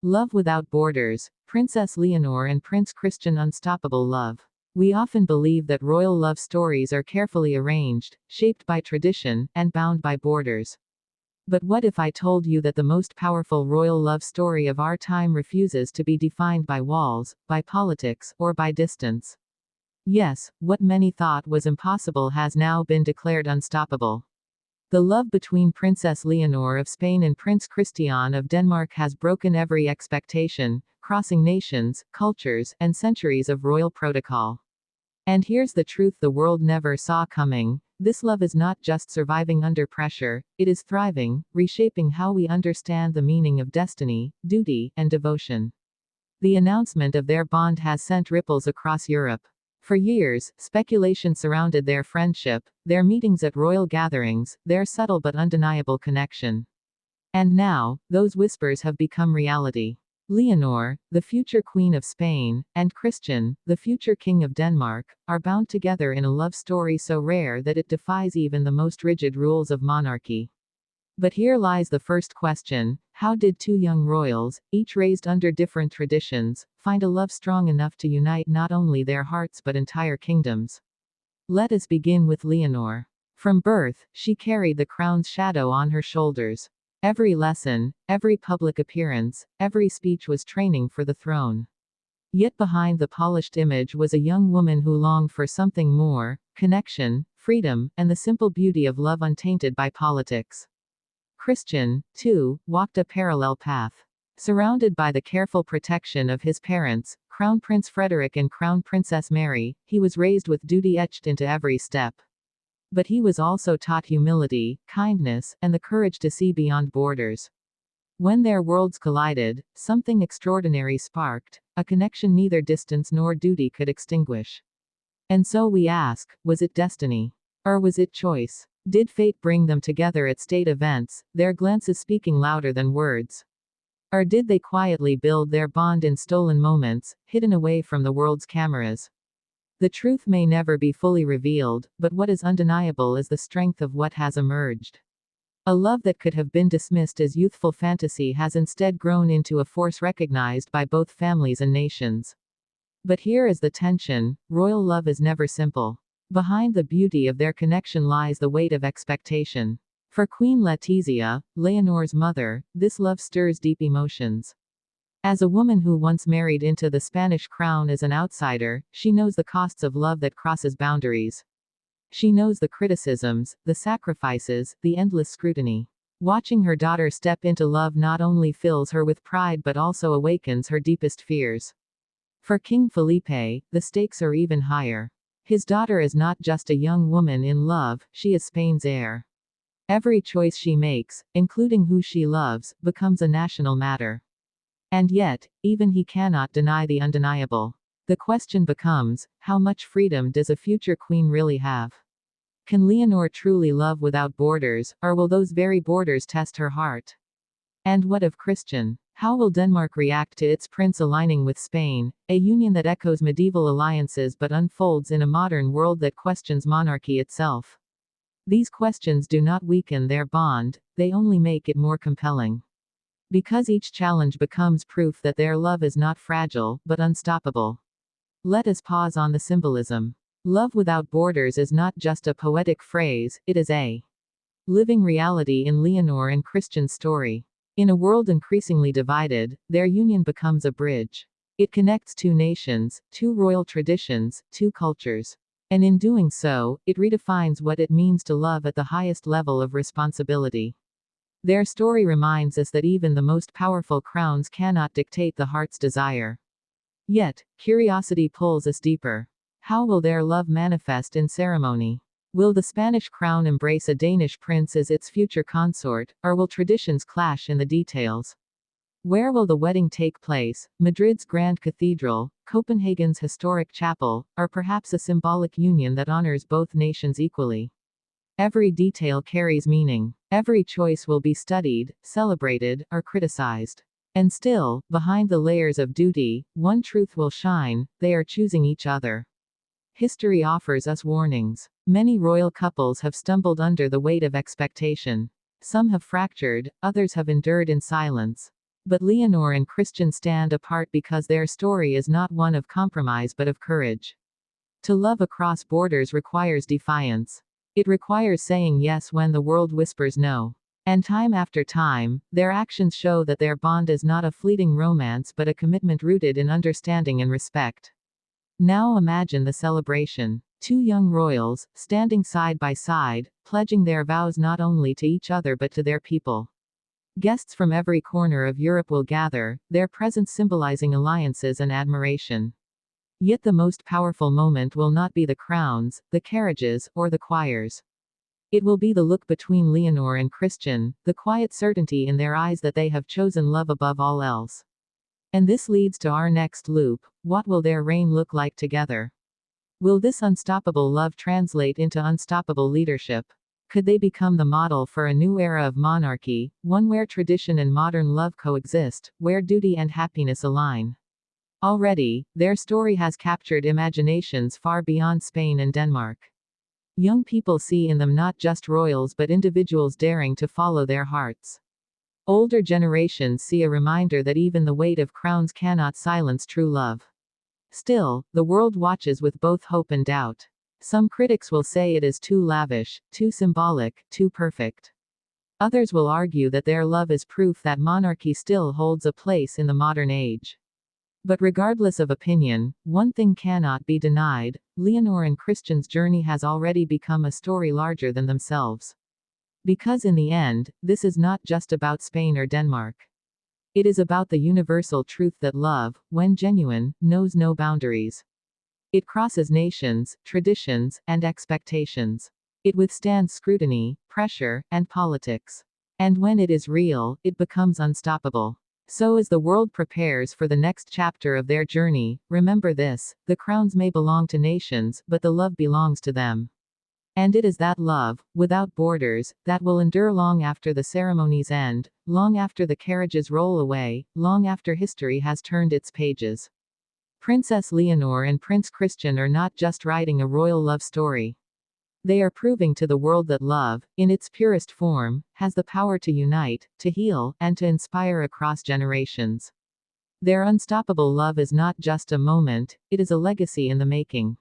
Love Without Borders, Princess Leonor and Prince Christian. Unstoppable love. We often believe that royal love stories are carefully arranged, shaped by tradition, and bound by borders. But what if I told you that the most powerful royal love story of our time refuses to be defined by walls, by politics, or by distance? Yes, what many thought was impossible has now been declared unstoppable. The love between Princess Leonor of Spain and Prince Christian of Denmark has broken every expectation, crossing nations, cultures, and centuries of royal protocol. And here's the truth the world never saw coming. This love is not just surviving under pressure, it is thriving, reshaping how we understand the meaning of destiny, duty, and devotion. The announcement of their bond has sent ripples across Europe. For years, speculation surrounded their friendship, their meetings at royal gatherings, their subtle but undeniable connection. And now, those whispers have become reality. Leonor, the future Queen of Spain, and Christian, the future King of Denmark, are bound together in a love story so rare that it defies even the most rigid rules of monarchy. But here lies the first question: how did two young royals, each raised under different traditions, find a love strong enough to unite not only their hearts but entire kingdoms? Let us begin with Leonor. From birth, she carried the crown's shadow on her shoulders. Every lesson, every public appearance, every speech was training for the throne. Yet behind the polished image was a young woman who longed for something more: connection, freedom, and the simple beauty of love untainted by politics. Christian, too, walked a parallel path. Surrounded by the careful protection of his parents, Crown Prince Frederick and Crown Princess Mary, he was raised with duty etched into every step. But he was also taught humility, kindness, and the courage to see beyond borders. When their worlds collided, something extraordinary sparked, a connection neither distance nor duty could extinguish. And so we ask, was it destiny? Or was it choice? Did fate bring them together at state events, their glances speaking louder than words? Or did they quietly build their bond in stolen moments, hidden away from the world's cameras? The truth may never be fully revealed, but what is undeniable is the strength of what has emerged. A love that could have been dismissed as youthful fantasy has instead grown into a force recognized by both families and nations. But here is the tension: royal love is never simple. Behind the beauty of their connection lies the weight of expectation. For Queen Letizia, Leonor's mother, this love stirs deep emotions. As a woman who once married into the Spanish crown as an outsider, she knows the costs of love that crosses boundaries. She knows the criticisms, the sacrifices, the endless scrutiny. Watching her daughter step into love not only fills her with pride but also awakens her deepest fears. For King Felipe, the stakes are even higher. His daughter is not just a young woman in love, she is Spain's heir. Every choice she makes, including who she loves, becomes a national matter. And yet, even he cannot deny the undeniable. The question becomes, how much freedom does a future queen really have? Can Leonor truly love without borders, or will those very borders test her heart? And what of Christian? How will Denmark react to its prince aligning with Spain, a union that echoes medieval alliances but unfolds in a modern world that questions monarchy itself? These questions do not weaken their bond, they only make it more compelling. Because each challenge becomes proof that their love is not fragile, but unstoppable. Let us pause on the symbolism. Love without borders is not just a poetic phrase, it is a living reality in Leonor and Christian's story. In a world increasingly divided, their union becomes a bridge. It connects two nations, two royal traditions, two cultures. And in doing so, it redefines what it means to love at the highest level of responsibility. Their story reminds us that even the most powerful crowns cannot dictate the heart's desire. Yet, curiosity pulls us deeper. How will their love manifest in ceremony? Will the Spanish crown embrace a Danish prince as its future consort, or will traditions clash in the details? Where will the wedding take place? Madrid's Grand Cathedral, Copenhagen's historic chapel, or perhaps a symbolic union that honors both nations equally? Every detail carries meaning. Every choice will be studied, celebrated, or criticized. And still, behind the layers of duty, one truth will shine: they are choosing each other. History offers us warnings. Many royal couples have stumbled under the weight of expectation. Some have fractured, others have endured in silence. But Leonor and Christian stand apart because their story is not one of compromise but of courage. To love across borders requires defiance. It requires saying yes when the world whispers no. And time after time, their actions show that their bond is not a fleeting romance but a commitment rooted in understanding and respect. Now imagine the celebration. Two young royals, standing side by side, pledging their vows not only to each other but to their people. Guests from every corner of Europe will gather, their presence symbolizing alliances and admiration. Yet the most powerful moment will not be the crowns, the carriages, or the choirs. It will be the look between Leonor and Christian, the quiet certainty in their eyes that they have chosen love above all else. And this leads to our next loop: what will their reign look like together? Will this unstoppable love translate into unstoppable leadership? Could they become the model for a new era of monarchy, one where tradition and modern love coexist, where duty and happiness align? Already, their story has captured imaginations far beyond Spain and Denmark. Young people see in them not just royals but individuals daring to follow their hearts. Older generations see a reminder that even the weight of crowns cannot silence true love. Still, the world watches with both hope and doubt. Some critics will say it is too lavish, too symbolic, too perfect. Others will argue that their love is proof that monarchy still holds a place in the modern age. But regardless of opinion, one thing cannot be denied: Leonor and Christian's journey has already become a story larger than themselves. Because in the end, this is not just about Spain or Denmark. It is about the universal truth that love, when genuine, knows no boundaries. It crosses nations, traditions, and expectations. It withstands scrutiny, pressure, and politics. And when it is real, it becomes unstoppable. So as the world prepares for the next chapter of their journey, remember this: the crowns may belong to nations, but the love belongs to them. And it is that love, without borders, that will endure long after the ceremonies end, long after the carriages roll away, long after history has turned its pages. Princess Leonor and Prince Christian are not just writing a royal love story. They are proving to the world that love, in its purest form, has the power to unite, to heal, and to inspire across generations. Their unstoppable love is not just a moment, it is a legacy in the making.